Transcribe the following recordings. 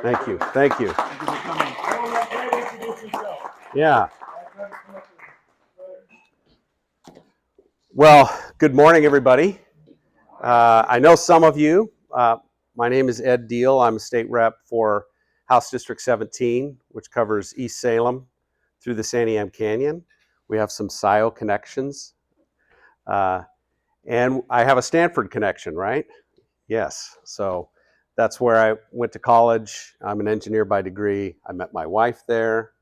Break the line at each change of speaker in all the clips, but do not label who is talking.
Thank you. Thank you.
Thank you for coming. Everyone, let Brad introduce himself.
Yeah. Well, good morning, everybody. I know some of you. My name is Ed Diehl. I'm a state rep for House District 17, which covers East Salem through the Santiam Canyon. We have some SIO connections. And I have a Stanford connection, right? Yes. So that's where I went to college. I'm an engineer by degree. I met my wife there.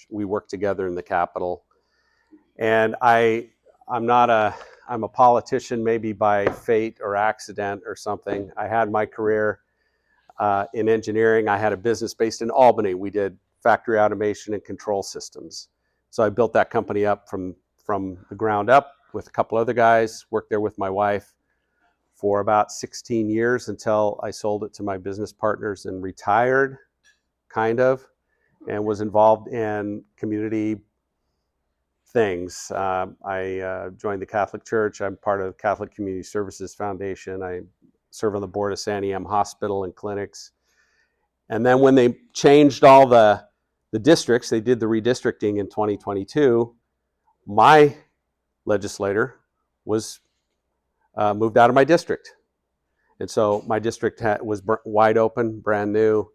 We worked together in the Capitol. And I'm a politician maybe by fate or accident or something. I had my career in engineering. I had a business based in Albany. We did factory automation and control systems. So I built that company up from the ground up with a couple other guys, worked there with my wife for about 16 years until I sold it to my business partners and retired, kind of, and was involved in community things. I joined the Catholic Church. I'm part of the Catholic Community Services Foundation. I serve on the board of Santiam Hospital and clinics. And then when they changed all the districts, they did the redistricting in 2022, my legislator was moved out of my district. And so my district was wide open, brand new.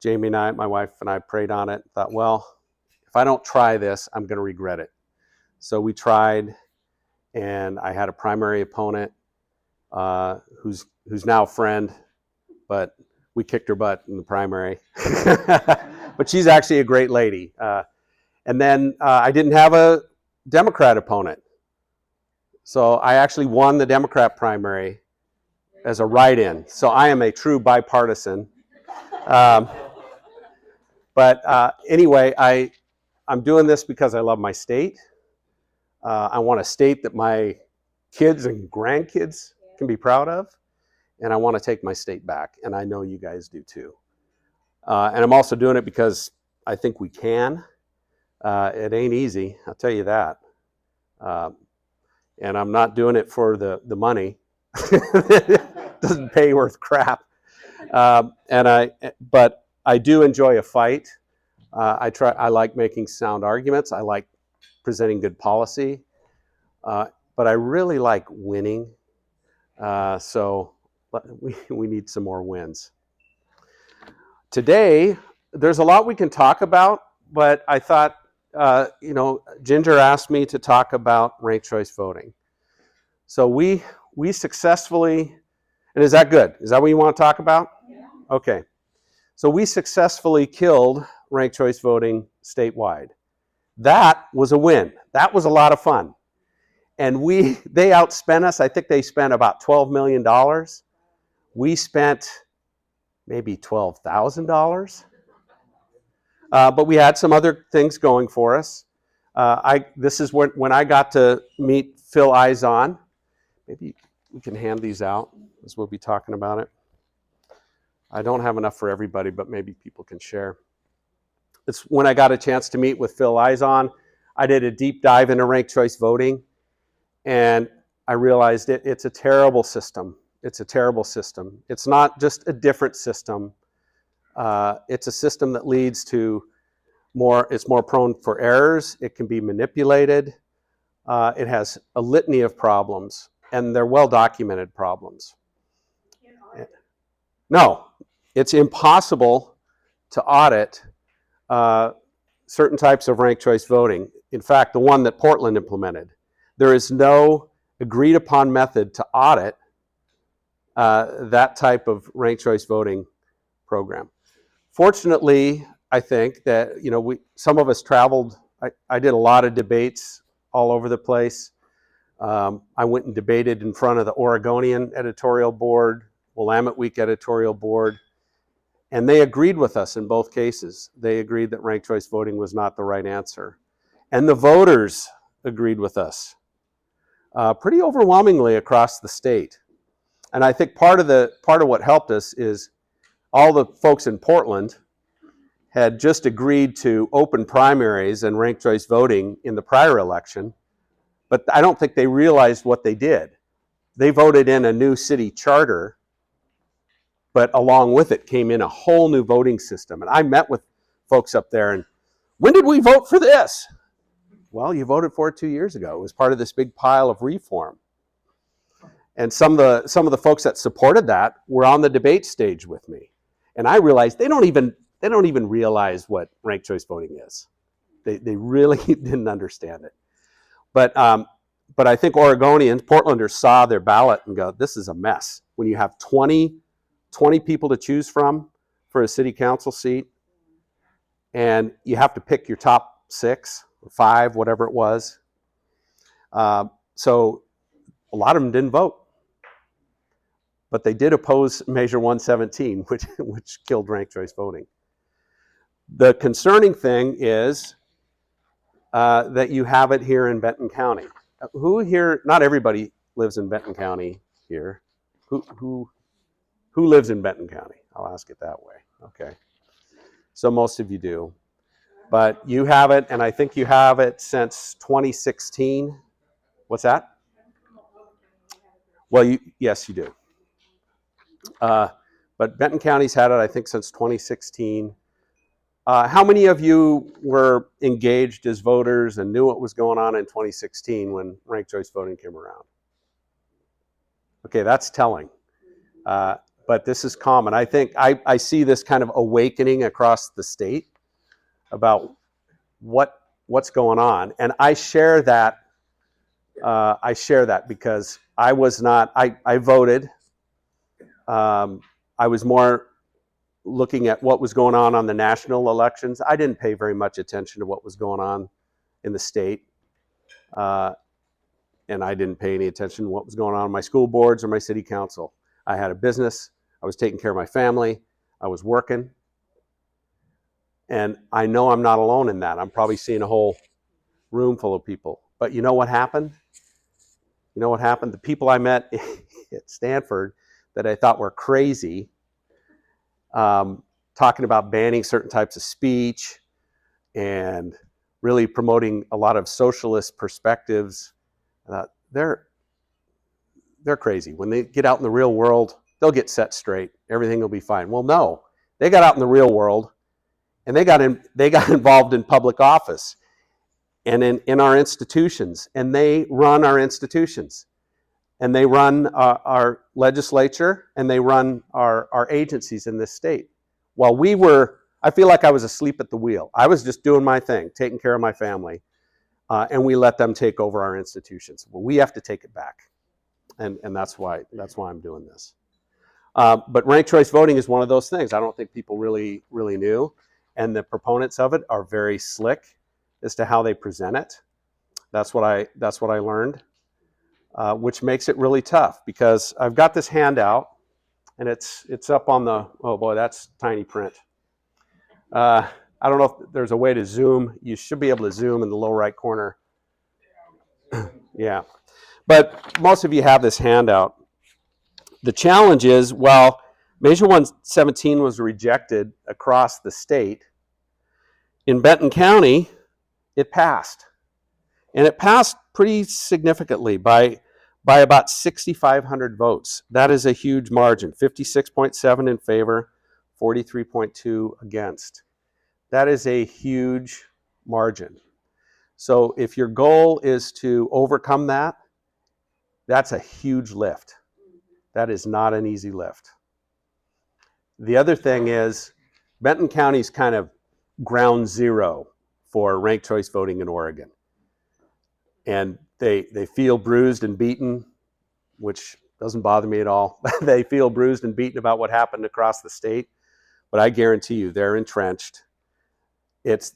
Jamie and I, my wife and I prayed on it, thought, well, if I don't try this, I'm going to regret it. So we tried, and I had a primary opponent who's now a friend, but we kicked her butt in the primary. But she's actually a great lady. And then I didn't have a Democrat opponent. So I actually won the Democrat primary as a write-in. So I am a true bipartisan. But anyway, I'm doing this because I love my state. I want a state that my kids and grandkids can be proud of. And I want to take my state back. And I know you guys do too. And I'm also doing it because I think we can. It ain't easy, I'll tell you that. And I'm not doing it for the money. It doesn't pay worth crap. But I do enjoy a fight. I like making sound arguments. I like presenting good policy. But I really like winning. So we need some more wins. Today, there's a lot we can talk about, but I thought, Ginger asked me to talk about ranked choice voting. So we successfully, and is that good? Is that what you want to talk about? Yeah. Okay. So we successfully killed ranked choice voting statewide. That was a win. That was a lot of fun. And they outspent us. I think they spent about $12 million. We spent maybe $12,000. But we had some other things going for us. This is when I got to meet Phil Izon. Maybe we can hand these out as we'll be talking about it. I don't have enough for everybody, but maybe people can share. It's when I got a chance to meet with Phil Izon. I did a deep dive into ranked choice voting, and I realized it's a terrible system. It's a terrible system. It's not just a different system. It's a system that leads to it's more prone for errors. It can be manipulated. It has a litany of problems, and they're well-documented problems. No, it's impossible to audit certain types of ranked choice voting. In fact, the one that Portland implemented, there is no agreed upon method to audit that type of ranked choice voting program. Fortunately, I think that some of us traveled. I did a lot of debates all over the place. I went and debated in front of the Oregonian editorial board, Willamette Week editorial board, and they agreed with us in both cases. They agreed that ranked choice voting was not the right answer. And the voters agreed with us pretty overwhelmingly across the state. And I think part of what helped us is all the folks in Portland had just agreed to open primaries and ranked choice voting in the prior election, but I don't think they realized what they did. They voted in a new city charter But along with it came in a whole new voting system. And I met with folks up there, and when did we vote for this? Well, you voted for it 2 years ago. It was part of this big pile of reform. And some of the folks that supported that were on the debate stage with me. And I realized they don't even realize what ranked choice voting is. They really didn't understand it. But I think Oregonians, Portlanders, saw their ballot and go, this is a mess. When you have 20 people to choose from for a city council seat, and you have to pick your top 6 or 5, whatever it was. So a lot of them didn't vote. But they did oppose Measure 117, which killed ranked choice voting. The concerning thing is that you have it here in Benton County. Who here? Not everybody lives in Benton County here. Who lives in Benton County? I'll ask it that way. Okay. So most of you do. But you have it, and I think you have it since 2016. What's that? Well, yes, you do. But Benton County's had it, I think, since 2016. How many of you were engaged as voters and knew what was going on in 2016 when ranked choice voting came around? Okay, that's telling. But this is common. I think I see this kind of awakening across the state about what's going on, and I share that. Because I was not. I voted. I was more looking at what was going on the national elections. I didn't pay very much attention to what was going on in the state. And I didn't pay any attention to what was going on in my school boards or my city council. I had a business. I was taking care of my family. I was working. And I know I'm not alone in that. I'm probably seeing a whole room full of people. But you know what happened? You know what happened? The people I met at Stanford that I thought were crazy, talking about banning certain types of speech and really promoting a lot of socialist perspectives, they're crazy. When they get out in the real world, they'll get set straight. Everything will be fine. Well, no. They got out in the real world, and they got involved in public office and in our institutions, and they run our institutions. And they run our legislature, and they run our agencies in this state. While I feel like I was asleep at the wheel. I was just doing my thing, taking care of my family, and we let them take over our institutions. Well, we have to take it back, and that's why I'm doing this. But ranked choice voting is one of those things I don't think people really knew, and the proponents of it are very slick as to how they present it. That's what I learned. Which makes it really tough, because I've got this handout, and it's up on the, oh boy, that's tiny print. I don't know if there's a way to zoom. You should be able to zoom in the lower right corner. Yeah, but most of you have this handout. The challenge is, well, Measure 117 was rejected across the state. In Benton County, it passed. And it passed pretty significantly by about 6,500 votes. That is a huge margin, 56.7 in favor, 43.2 against. That is a huge margin. So if your goal is to overcome that, that's a huge lift. That is not an easy lift. The other thing is, Benton County's kind of ground zero for ranked choice voting in Oregon. And they feel bruised and beaten, which doesn't bother me at all. They feel bruised and beaten about what happened across the state, but I guarantee you they're entrenched.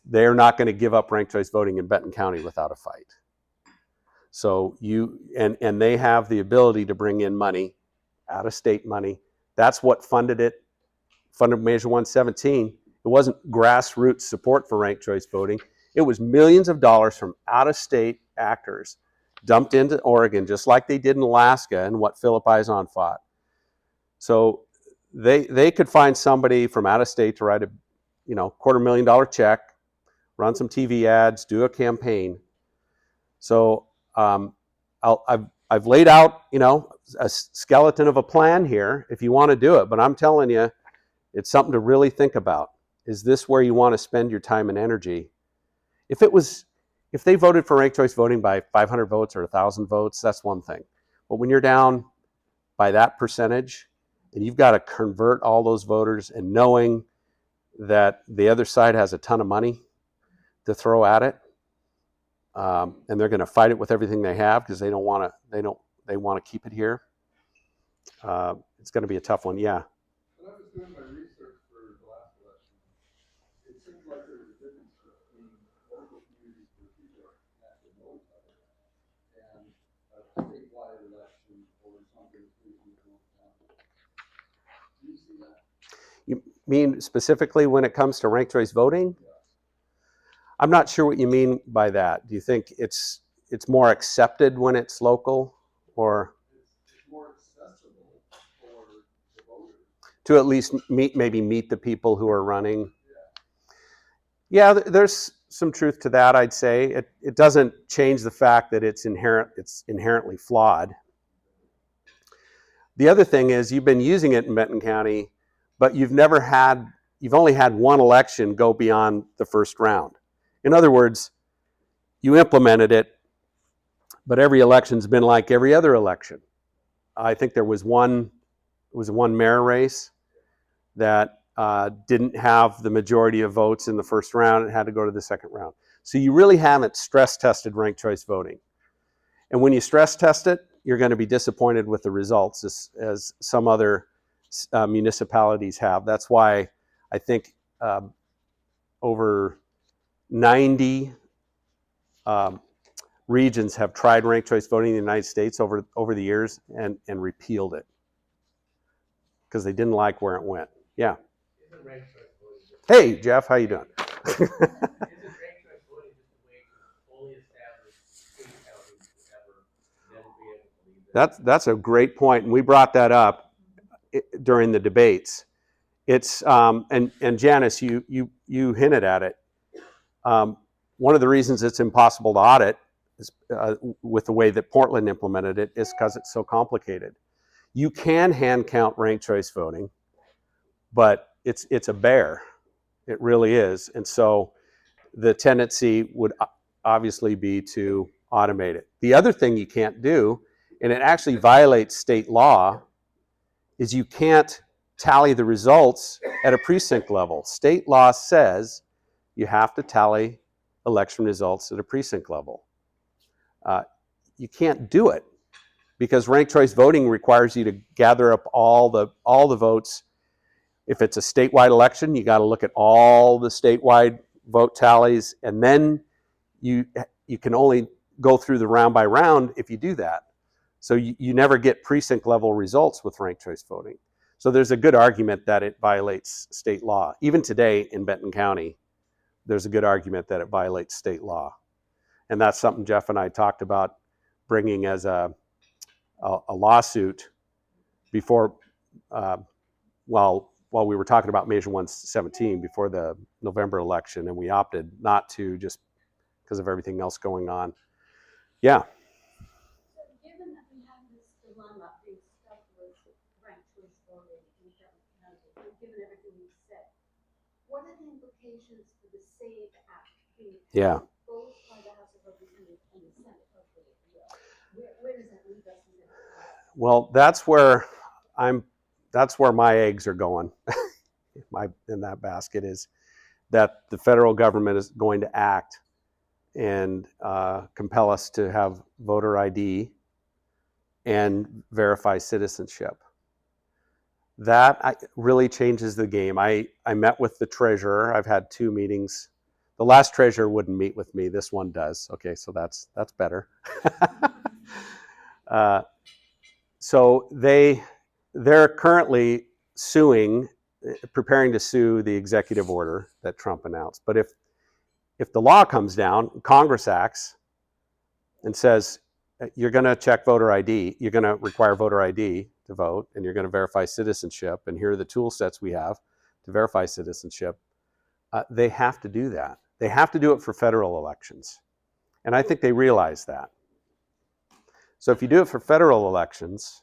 They're not going to give up ranked choice voting in Benton County without a fight. So and they have the ability to bring in money, out of state money. That's what funded Measure 117. It wasn't grassroots support for ranked choice voting. It was millions of dollars from out-of-state actors dumped into Oregon, just like they did in Alaska and what Philip Izon fought. So they could find somebody from out of state to write a $250,000 check, run some TV ads, do a campaign. So I've laid out a skeleton of a plan here if you want to do it, but I'm telling you, it's something to really think about. Is this where you want to spend your time and energy? If they voted for ranked choice voting by 500 votes or 1,000 votes, that's one thing. But when you're down by that percentage and you've got to convert all those voters, and knowing that the other side has a ton of money to throw at it, and they're going to fight it with everything they have because they want to keep it here. It's going to be a tough one. Yeah.
When I was doing my research for the last election, it seemed like there was a difference between local communities where people actually know each other and a statewide election or something regional. Do you see that?
You mean specifically when it comes to ranked choice voting?
Yeah.
I'm not sure what you mean by that. Do you think it's more accepted when it's local, or
it's more accessible for the voters
to at least meet the people who are running? Yeah, there's some truth to that. I'd say it doesn't change the fact that it's inherently flawed. The other thing is you've been using it in Benton County, but you've only had one election go beyond the first round. In other words, you implemented it, but every election's been like every other election. I think there was one mayor race that didn't have the majority of votes in the first round and had to go to the second round. So you really haven't stress tested ranked choice voting. And when you stress test it, you're going to be disappointed with the results, as some other municipalities have. That's why I think over 90 regions have tried ranked choice voting in the United States over the years and repealed it because they didn't like where it went. Yeah.
Isn't ranked choice voting just
Hey, Jeff, how you doing?
isn't ranked choice voting just a way to fully establish state counties forever, and then be able to leave that?
That's a great point, and we brought that up during the debates. It's and Janice, you hinted at it. One of the reasons it's impossible to audit is, with the way that Portland implemented it, is because it's so complicated. You can hand count ranked choice voting, but it's a bear. It really is. And so the tendency would obviously be to automate it. The other thing you can't do, and it actually violates state law, is you can't tally the results at a precinct level. State law says you have to tally election results at a precinct level. You can't do it because ranked choice voting requires you to gather up all the votes. If it's a statewide election, you got to look at all the statewide vote tallies, and then you can only go through the round by round if you do that. So you never get precinct level results with ranked choice voting. So there's a good argument that it violates state law. Even today in Benton County, there's a good argument that it violates state law. And that's something Jeff and I talked about bringing as a lawsuit before, while we were talking about Measure 117 before the November election, and we opted not to just because of everything else going on. Yeah.
So given that we have this dilemma being stuck with ranked choice voting in Benton County, and given everything we've said, what are the implications for the SAVE Act being
Yeah.
both by the House of Representatives and the Senate, hopefully? Where does that leave us in that?
Well, that's where my eggs are going. In that basket is that the federal government is going to act and compel us to have voter ID and verify citizenship. That really changes the game. I met with the treasurer. I've had 2 meetings. The last treasurer wouldn't meet with me. This one does. Okay, so that's better. So they're currently preparing to sue the executive order that Trump announced. But if the law comes down, Congress acts and says, you're going to check voter ID, you're going to require voter ID to vote, and you're going to verify citizenship, and here are the tool sets we have to verify citizenship, they have to do that. They have to do it for federal elections. And I think they realize that. So if you do it for federal elections,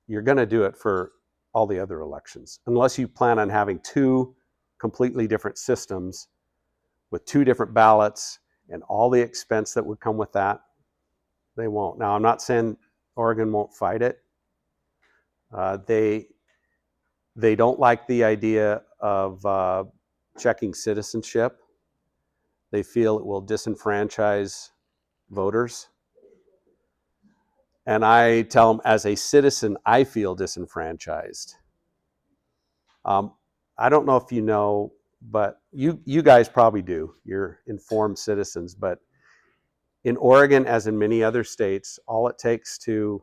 you're going to do it for all the other elections, unless you plan on having two completely different systems with two different ballots and all the expense that would come with that. They won't. Now, I'm not saying Oregon won't fight it. They don't like the idea of checking citizenship. They feel it will disenfranchise voters. And I tell them, as a citizen, I feel disenfranchised. I don't know if you know, but you guys probably do. You're informed citizens. But in Oregon, as in many other states, all it takes to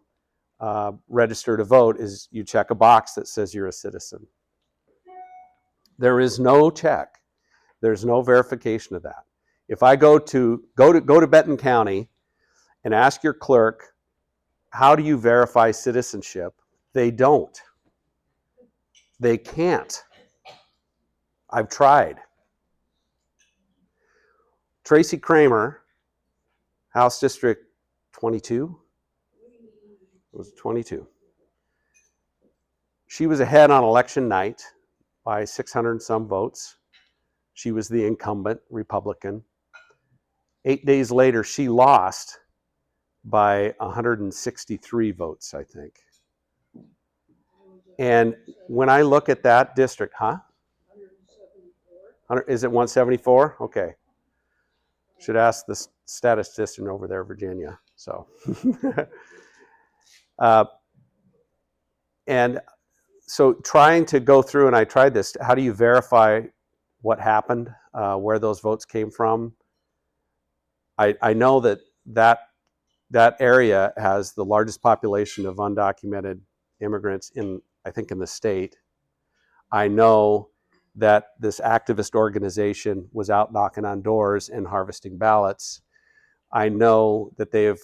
register to vote is you check a box that says you're a citizen. There is no check. There's no verification of that. If I go to Benton County and ask your clerk, how do you verify citizenship? They don't. They can't. I've tried. Tracy Kramer, House District 22, it was 22. She was ahead on election night by 600 and some votes. She was the incumbent Republican. 8 days later, she lost by 163 votes, I think. And when I look at that district, 174? Is it 174? Okay. Should ask the statistician over there, Virginia. So, and so trying to go through, and I tried this, how do you verify what happened, where those votes came from? I know that area has the largest population of undocumented immigrants I think in the state. I know that this activist organization was out knocking on doors and harvesting ballots. I know that they have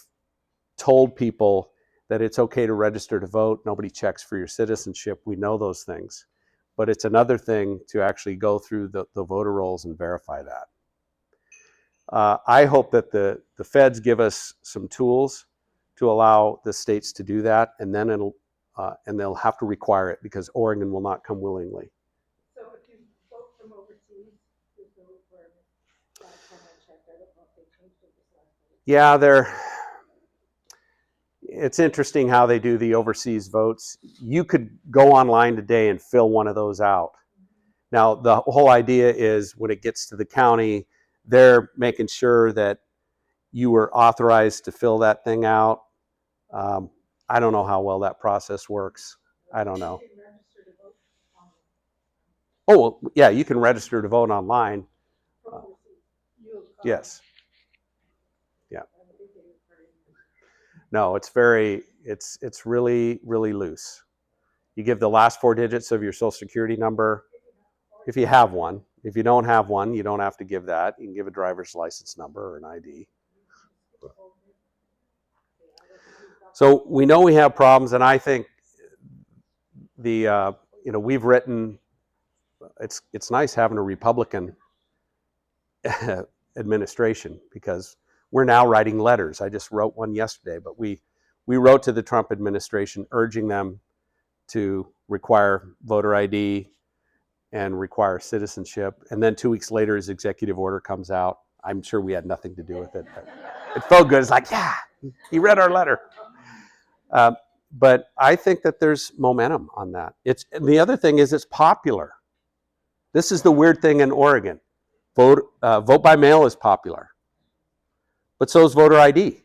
told people that it's okay to register to vote. Nobody checks for your citizenship. We know those things. But it's another thing to actually go through the voter rolls and verify that. I hope that the feds give us some tools to allow the states to do that, and then and they'll have to require it because Oregon will not come willingly.
So if you vote from overseas, there's no requirement. Last time I checked, I don't know if they changed it this last time.
Yeah, it's interesting how they do the overseas votes. You could go online today and fill one of those out. Now, the whole idea is when it gets to the county, they're making sure that you were authorized to fill that thing out. I don't know how well that process works. I don't know.
You can register to vote online.
Oh, well, yeah, you can register to vote online.
From overseas.
Yes. Yeah. No, it's really, really loose. You give the last 4 digits of your social security number if you have one. If you don't have one, you don't have to give that. You can give a driver's license number or an ID. So we know we have problems, and I think we've written. It's nice having a Republican administration because we're now writing letters. I just wrote one yesterday, but we wrote to the Trump administration urging them to require voter ID and require citizenship. And then 2 weeks later, his executive order comes out. I'm sure we had nothing to do with it. But it felt good. It's like, yeah, he read our letter. But I think that there's momentum on that. And the other thing is it's popular. This is the weird thing in Oregon. Vote by mail is popular. But so is voter ID.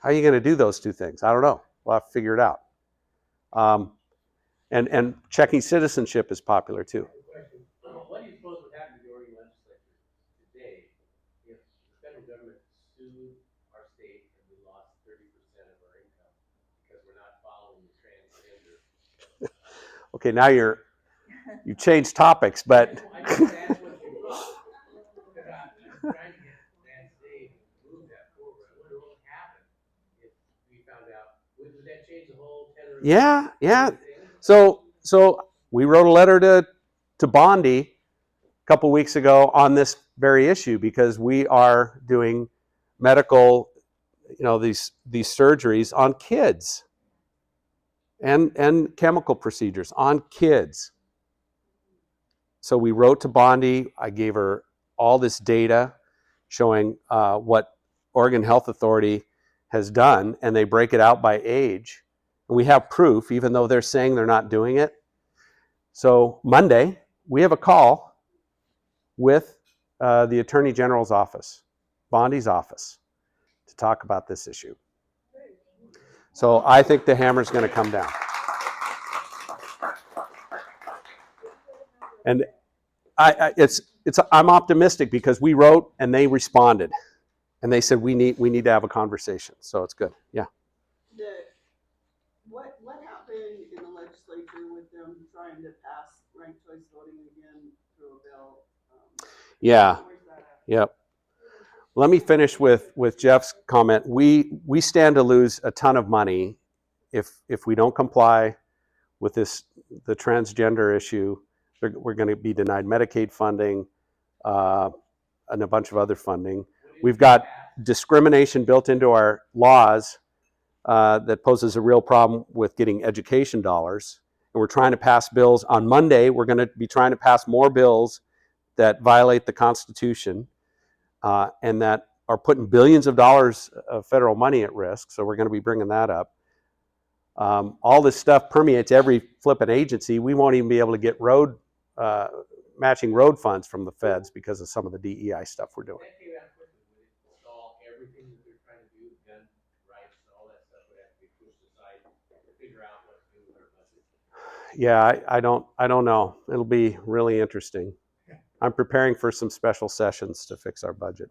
How are you going to do those two things? I don't know. We'll have to figure it out. And checking citizenship is popular too.
What do you suppose would happen to the Oregon legislature today if the federal government sued our state and we lost 30% of our income because we're not following the transgender?
Okay, now you changed topics, but
I just asked what you thought. I'm trying to get that state to move that forward. I wonder what would happen if we found out. Would that change the whole tenor of
yeah.
thing?
So we wrote a letter to Bondi a couple weeks ago on this very issue because we are doing medical, these surgeries on kids. and chemical procedures on kids. So we wrote to Bondi. I gave her all this data showing what Oregon Health Authority has done, and they break it out by age. And we have proof, even though they're saying they're not doing it. So Monday, we have a call with the Attorney General's office, Bondi's office, to talk about this issue. So I think the hammer's going to come down. And I'm optimistic because we wrote and they responded, and they said we need to have a conversation. So it's good. Yeah.
What happened in the legislature with them trying to pass ranked choice voting again through a bill?
Yeah.
Where's that at?
Yep. Let me finish with Jeff's comment. We stand to lose a ton of money if we don't comply with the transgender issue. We're going to be denied Medicaid funding and a bunch of other funding. We've got discrimination built into our laws that poses a real problem with getting education dollars. And we're trying to pass bills. On Monday, we're going to be trying to pass more bills that violate the Constitution and that are putting billions of dollars of federal money at risk. So we're going to be bringing that up. All this stuff permeates every flipping agency. We won't even be able to get matching road funds from the feds because of some of the DEI stuff we're doing.
That came out quickly. Would it install everything that they're trying to do, gun rights and all that stuff would have to be pushed aside to figure out what to do with our budget?
Yeah, I don't know. It'll be really interesting. I'm preparing for some special sessions to fix our budget.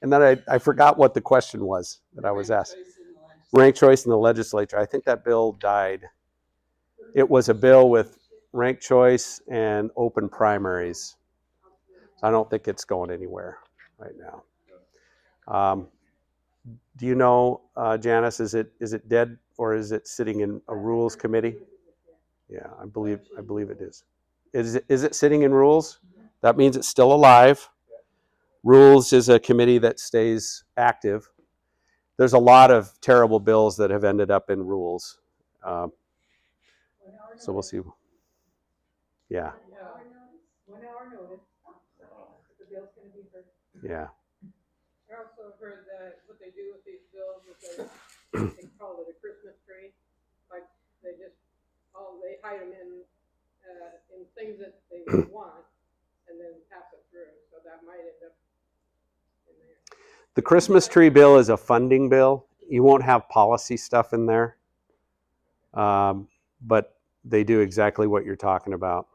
And then I forgot what the question was that I was asked. Ranked choice in the legislature. I think that bill died. It was a bill with ranked choice and open primaries. I don't think it's going anywhere right now. Do you know, Janice, is it dead or is it sitting in a rules committee? Yeah, I believe it is. Is it sitting in rules? That means it's still alive. Rules is a committee that stays active. There's a lot of terrible bills that have ended up in rules. So we'll see. Yeah.
1 hour notice, the bill's gonna be heard.
Yeah.
I also heard that what they do with these bills is they call it a Christmas tree. Like they hide them in things that they want and then pass it through. So that might end up in there.
The Christmas tree bill is a funding bill. You won't have policy stuff in there. But they do exactly what you're talking about.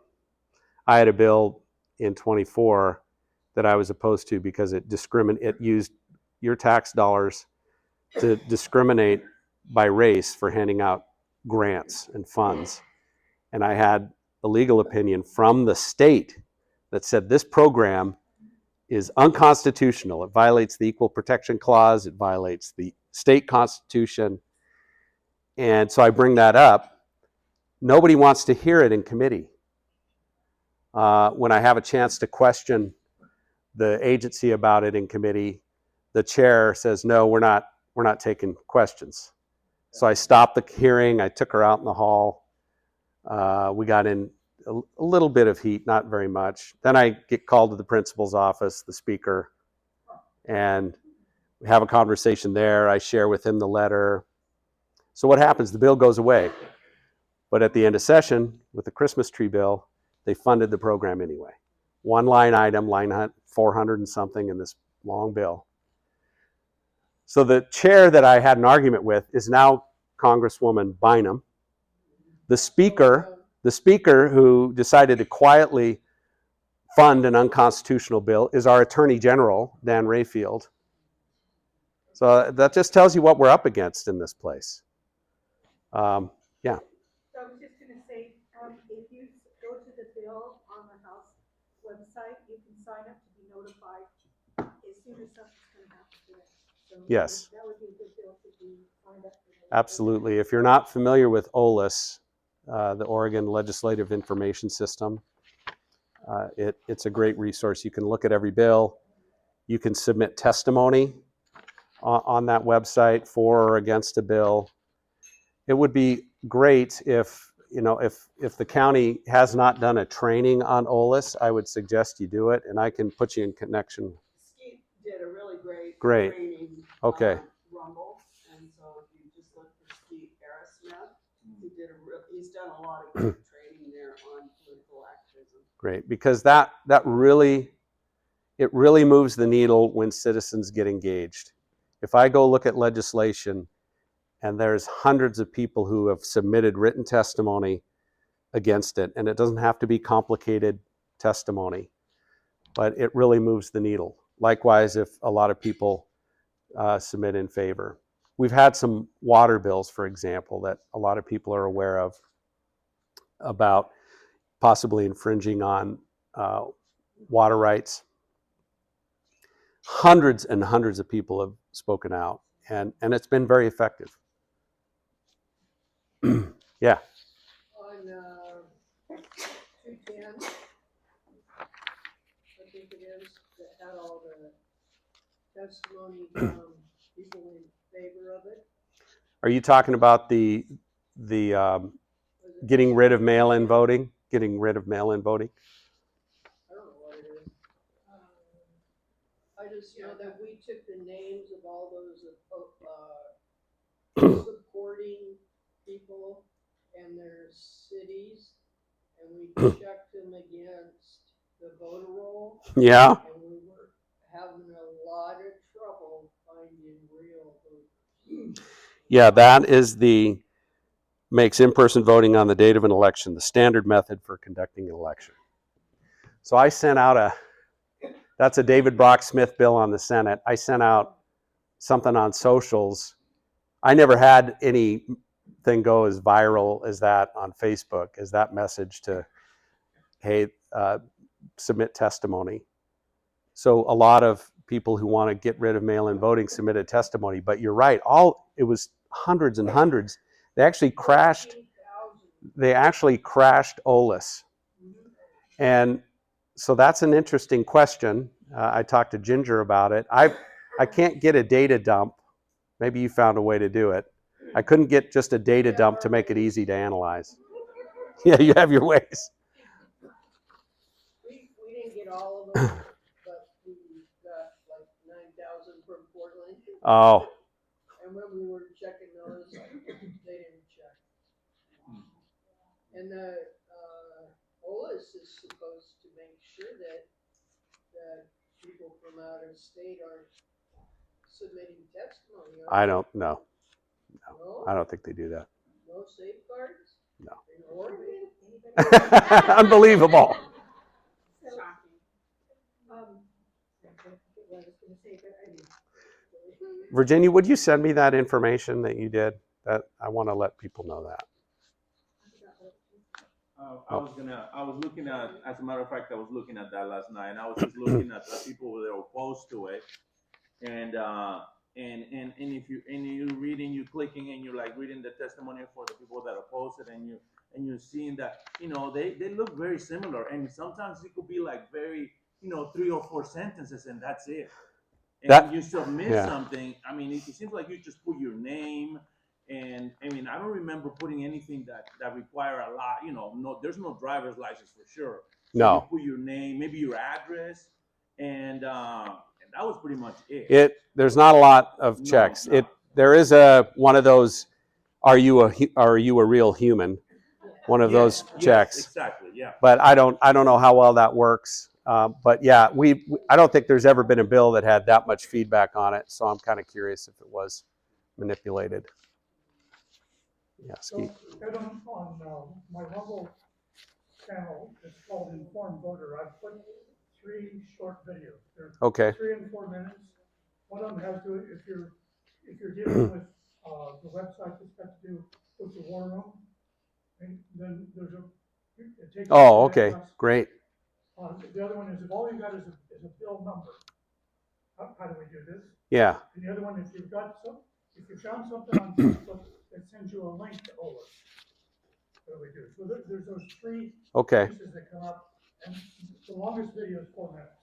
I had a bill in 24 that I was opposed to because it used your tax dollars to discriminate by race for handing out grants and funds. And I had a legal opinion from the state that said this program is unconstitutional. It violates the Equal Protection Clause. It violates the state constitution. And so I bring that up. Nobody wants to hear it in committee. When I have a chance to question the agency about it in committee, the chair says, no, we're not taking questions. So I stopped the hearing. I took her out in the hall. We got in a little bit of heat, not very much. Then I get called to the principal's office, the speaker, and we have a conversation there. I share with him the letter. So what happens? The bill goes away. But at the end of session, with the Christmas tree bill, they funded the program anyway. One line item, line 400 and something in this long bill. So the chair that I had an argument with is now Congresswoman Bynum. The speaker who decided to quietly fund an unconstitutional bill is our Attorney General, Dan Rayfield. So that just tells you what we're up against in this place. Yeah.
So I was just gonna say, if you go to the bill on the House website, you can sign up to be notified as soon as something's gonna happen to it. So
Yes.
that would be a good bill to be signed up for.
Absolutely. If you're not familiar with OLIS, the Oregon Legislative Information System, it's a great resource. You can look at every bill. You can submit testimony on that website for or against a bill. it would be great if, if the county has not done a training on OLIS, I would suggest you do it, and I can put you in connection.
Skeet did a really great
Great.
training
Okay.
on Rumble, and so if you just look for Skeet Arrowsmith, he's done a lot of good training there on political activism.
Great, because that really, it really moves the needle when citizens get engaged. If I go look at legislation and there's hundreds of people who have submitted written testimony against it, and it doesn't have to be complicated testimony, but it really moves the needle. Likewise, if a lot of people submit in favor. We've had some water bills, for example, that a lot of people are aware of about possibly infringing on water rights. Hundreds and hundreds of people have spoken out, and it's been very effective. Yeah.
On, 210, I think it is, that had all the testimony from people in favor of it.
Are you talking about the getting rid of mail-in voting? Getting rid of mail-in voting?
I don't know what it is. I just know that we took the names of all those supporting people and their cities, and we checked them against the voter roll,
Yeah.
and we were having a lot of trouble finding real voters.
Yeah, that is makes in-person voting on the date of an election the standard method for conducting an election. So I sent out that's a David Brock Smith bill on the Senate. I sent out something on socials. I never had anything go as viral as that on Facebook, as that message to, hey, submit testimony. So a lot of people who want to get rid of mail-in voting submitted testimony, but you're right, it was hundreds and hundreds. They actually crashed OLIS. And so that's an interesting question. I talked to Ginger about it. I can't get a data dump. Maybe you found a way to do it. I couldn't get just a data dump to make it easy to analyze. Yeah, you have your ways.
We didn't get all of them, but we got like 9,000 from Portland.
Oh.
And when we were checking those, they didn't check. And the OLIS is supposed to make sure that people from out of state aren't submitting testimony.
I don't know.
No?
I don't think they do that.
No safeguards?
No.
In Oregon?
Unbelievable. Virginia, would you send me that information that you did? That I want to let people know that.
I was looking at, as a matter of fact, I was looking at that last night, and I was just looking at the people that were opposed to it, and if you're reading, you're clicking, and you're like reading the testimony for the people that oppose it, and you're seeing that, they look very similar, and sometimes it could be like very, 3 or 4 sentences, and that's it. And you submit something. I mean, it seems like you just put your name. And I mean, I don't remember putting anything that require a lot, no, there's no driver's license for sure. So
no.
You put your name, maybe your address, and that was pretty much it.
There's not a lot of checks.
No.
There is one of those, are you a real human? One of those checks.
Yes, exactly, yeah.
But I don't know how well that works. But yeah, I don't think there's ever been a bill that had that much feedback on it. So I'm kind of curious if it was manipulated. Yeah, Skeet.
Benton, on my Rumble channel, it's called Informed Voter. I've put 3 short videos. They're
Okay.
3 and 4 minutes. One of them has to, if you're dealing with the website that's got to do with the war room, and then it takes.
Oh, okay, great.
The other one is, if all you got is a bill number, how do we do this?
Yeah.
And the other one, if you found something on Facebook that sends you a link to OLIS, what do we do? So there's those 3 pieces that come up, and the longest video is 4 minutes.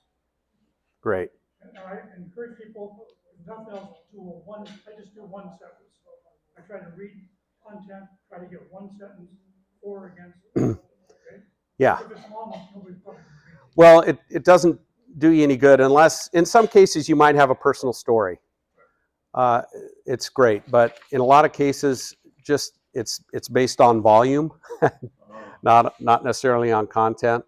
Great.
And I encourage people, if nothing else, I just do one sentence. I try to read
content, try to get one sentence for or against, okay?
Yeah.
If it's long, nobody's probably gonna read it.
Well, it doesn't do you any good unless, in some cases, you might have a personal story. It's great, but in a lot of cases, just it's based on volume, not necessarily on content.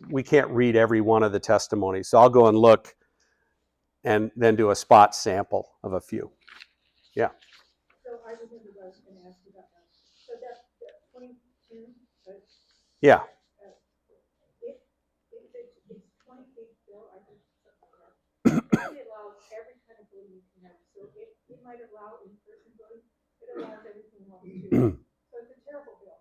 We can't read every one of the testimonies, so I'll go and look, and then do a spot sample of a few. Yeah.
So I remember what I was gonna ask you about that. So that 22,
Yeah.
it's 20-page bill, I think, something like that. It allows every kind of voting you can have, so it might allow in-person voting, it allows everything else too. So it's a terrible bill.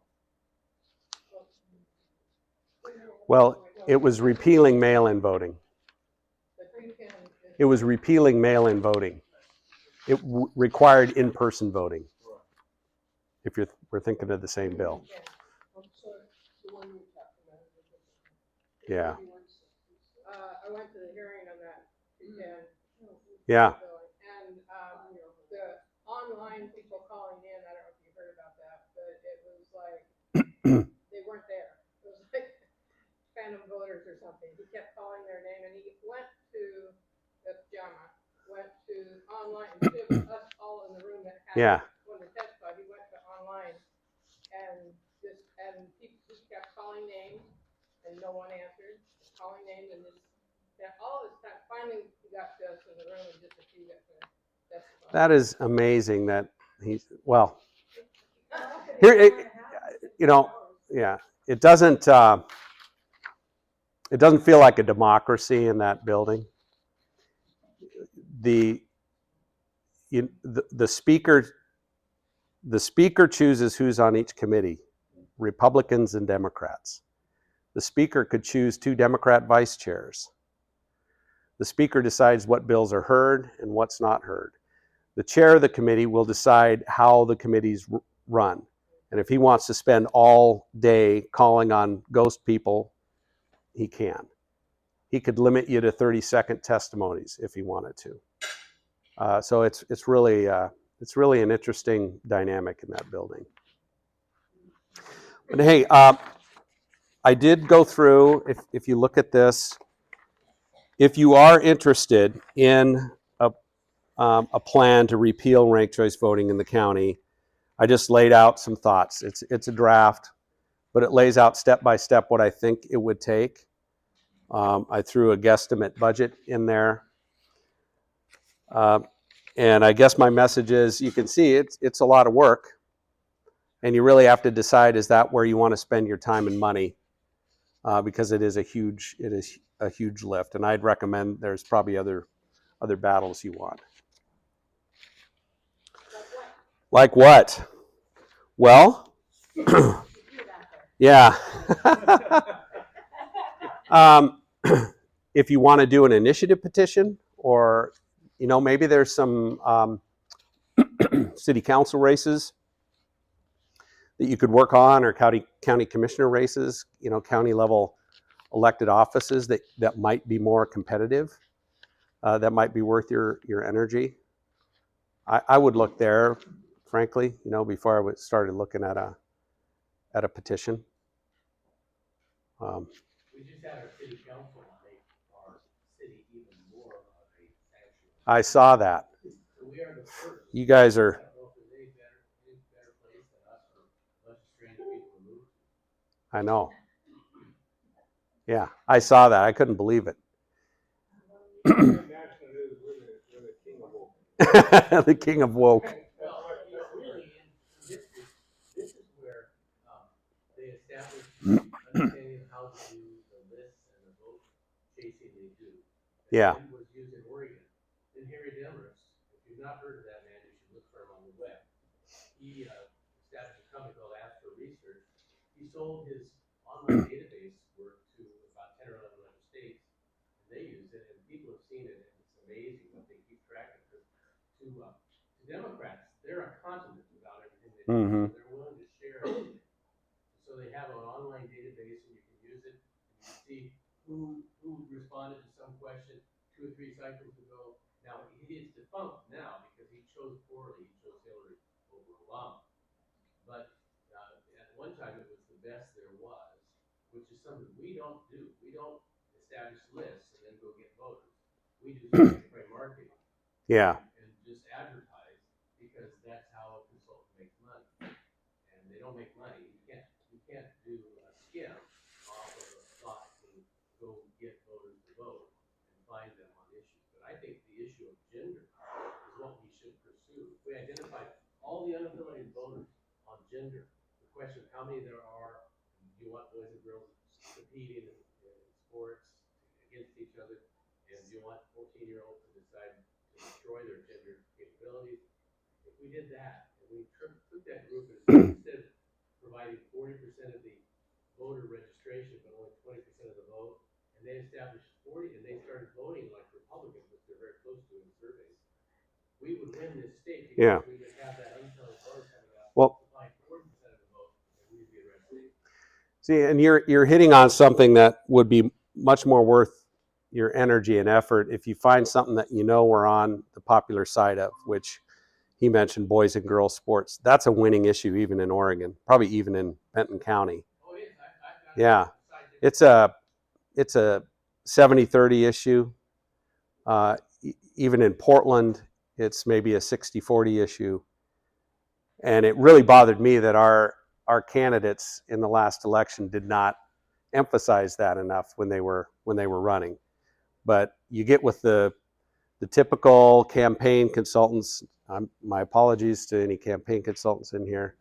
Well, it was repealing mail-in voting.
The green pen is.
It was repealing mail-in voting. It required in-person voting. If we're thinking of the same bill. Yeah.
I went to the hearing on that, and.
Yeah.
And, the online people calling in, I don't know if you heard about that, but it was like, they weren't there. It was like phantom voters or something. He kept calling their name, and he went to, went to online, instead of us all in the room that had.
Yeah.
When the testified, he went to online, and he kept calling names, and no one answered, calling names, and all this time, finally he got to us in the room, and just a few got to testify.
That is amazing that he's, well, here, yeah, it doesn't feel like a democracy in that building. The speaker chooses who's on each committee, Republicans and Democrats. The speaker could choose 2 Democrat vice chairs. The speaker decides what bills are heard and what's not heard. The chair of the committee will decide how the committees run. And if he wants to spend all day calling on ghost people, he can. He could limit you to 30-second testimonies if he wanted to. So it's really an interesting dynamic in that building. But hey, I did go through, if you look at this, if you are interested in a plan to repeal ranked choice voting in the county, I just laid out some thoughts. It's a draft, but it lays out step by step what I think it would take. I threw a guesstimate budget in there. And I guess my message is, you can see it's a lot of work, and you really have to decide, is that where you want to spend your time and money? Because it is a huge lift, and I'd recommend there's probably other battles you want. Like what? Well, yeah. If you want to do an initiative petition, or maybe there's some city council races that you could work on, or county commissioner races, county level elected offices that might be more competitive, that might be worth your energy. I would look there, frankly, before I started looking at a petition.
We just had our city council make our city even more of a sanctuary.
I saw that.
So we are the first.
You guys are.
I don't know if there's any better place than us for a bunch of strange people to move to.
I know. Yeah, I saw that. I couldn't believe it. The king of woke.
Well, really, in history, this is where they established understanding of how to do the lists and the vote chasing they do.
Yeah.
It was used in Oregon. Then Harry Demarest, if you've not heard of that man, you should look for him on the web. He established a company called Astro Research. He sold his online database work to about 10 or 11 other states, and they use it, and people have seen it, and it's amazing what they keep track of. To Democrats, they're a continent about everything they do.
Mm-hmm.
So they're willing to share everything. So they have an online database, and you can use it, and you can see who responded to some question 2 or 3 cycles ago. Now, he is defunct now because he chose poorly. He chose Hillary over Obama. But at one time it was the best there was, which is something we don't do. We don't establish lists and then go get voters. We do spray marketing.
Yeah.
And just advertise, because that's how a consultant makes money. And they don't make money. You can't do a skim off of a thought to go get voters to vote and find them on issues. But I think the issue of gender is what we should pursue. If we identify all the unaffiliated voters on gender, the question of how many there are, do you want boys and girls competing in sports against each other, and do you want 14-year-olds to decide to destroy their gender capabilities? If we did that, and we took that group and instead of providing 40% of the voter registration, but only 20% of the vote, and they established 40, and they started voting like Republicans, which they're very close to in surveys, we would win this state because we would have that unintelligent voter coming out.
Well,
to find 40% of the vote, and we'd be the red state.
see, and you're hitting on something that would be much more worth your energy and effort if you find something that you know we're on the popular side of, which he mentioned, boys and girls sports. That's a winning issue even in Oregon, probably even in Benton County.
Oh, it is.
Yeah, it's a 70-30 issue. Even in Portland, it's maybe a 60-40 issue. And it really bothered me that our candidates in the last election did not emphasize that enough when they were running. But you get with the typical campaign consultants. My apologies to any campaign consultants in here.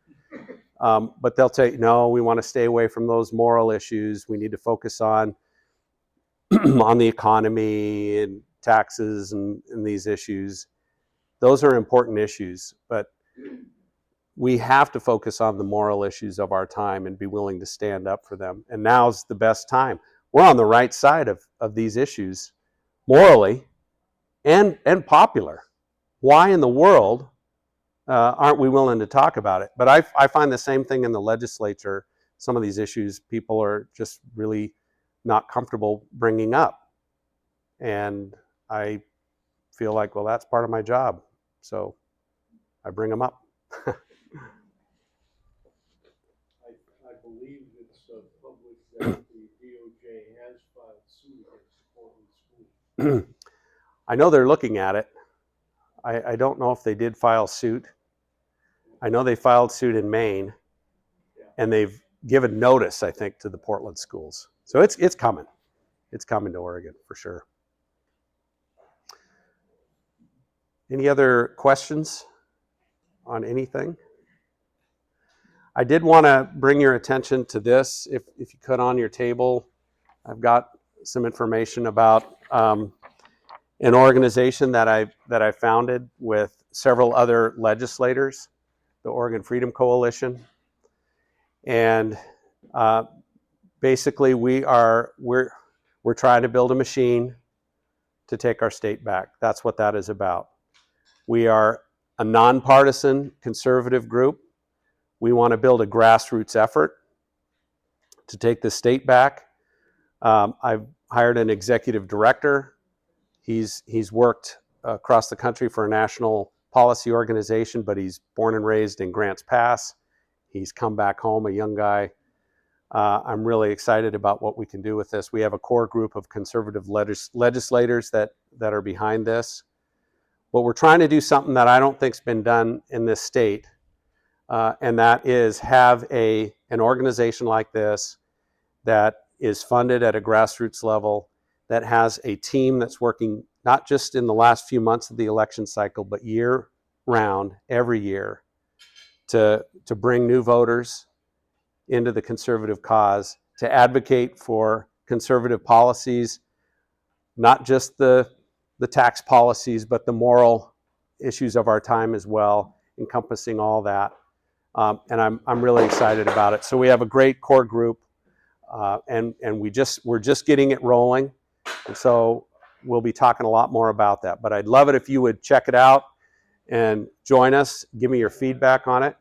But they'll tell you, no, we want to stay away from those moral issues. We need to focus on the economy and taxes and these issues. Those are important issues, but we have to focus on the moral issues of our time and be willing to stand up for them. And now's the best time. We're on the right side of these issues morally and popular. Why in the world aren't we willing to talk about it? But I find the same thing in the legislature. Some of these issues people are just really not comfortable bringing up. And I feel like, well, that's part of my job. So I bring them up.
I believe it's public that the DOJ has filed suit against the Portland school.
I know they're looking at it. I don't know if they did file suit. I know they filed suit in Maine, and they've given notice, I think, to the Portland schools. So it's coming. It's coming to Oregon for sure. Any other questions on anything? I did want to bring your attention to this. If you could, on your table, I've got some information about an organization that I founded with several other legislators, the Oregon Freedom Coalition, and basically we're trying to build a machine to take our state back. That's what that is about. We are a nonpartisan conservative group. We want to build a grassroots effort to take the state back. I've hired an executive director. He's worked across the country for a national policy organization, but he's born and raised in Grants Pass. He's come back home, a young guy. I'm really excited about what we can do with this. We have a core group of conservative legislators that are behind this. But we're trying to do something that I don't think's been done in this state, and that is have an organization like this that is funded at a grassroots level, that has a team that's working not just in the last few months of the election cycle, but year round, every year, to bring new voters into the conservative cause, to advocate for conservative policies, not just the tax policies, but the moral issues of our time as well, encompassing all that. And I'm really excited about it. So we have a great core group, and we're just getting it rolling. And so we'll be talking a lot more about that. But I'd love it if you would check it out and join us. Give me your feedback on it.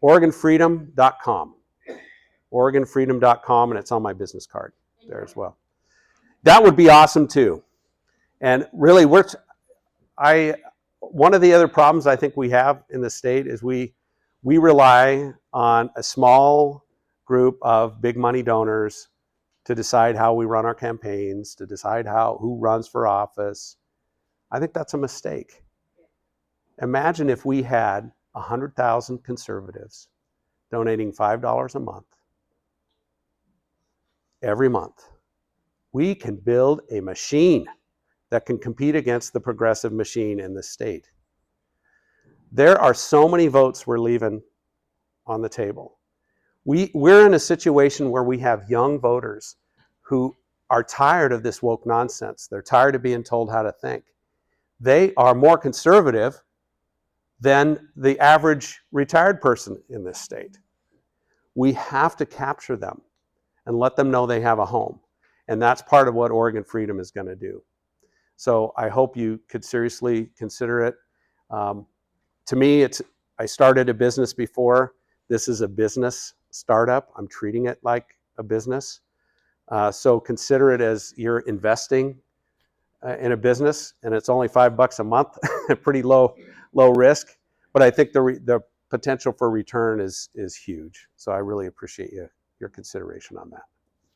OregonFreedom.com. OregonFreedom.com, and it's on my business card there as well. That would be awesome too. And really, one of the other problems I think we have in the state is we We rely on a small group of big money donors to decide how we run our campaigns, to decide who runs for office. I think that's a mistake. Imagine if we had 100,000 conservatives donating $5 a month, every month. We can build a machine that can compete against the progressive machine in the state. There are so many votes we're leaving on the table. We're in a situation where we have young voters who are tired of this woke nonsense. They're tired of being told how to think. They are more conservative than the average retired person in this state. We have to capture them and let them know they have a home. And that's part of what Oregon Freedom is going to do. So I hope you could seriously consider it. To me, I started a business before. This is a business startup. I'm treating it like a business. So consider it as you're investing in a business, and it's only $5 a month, pretty low risk. But I think the potential for return is huge. So I really appreciate your consideration on that.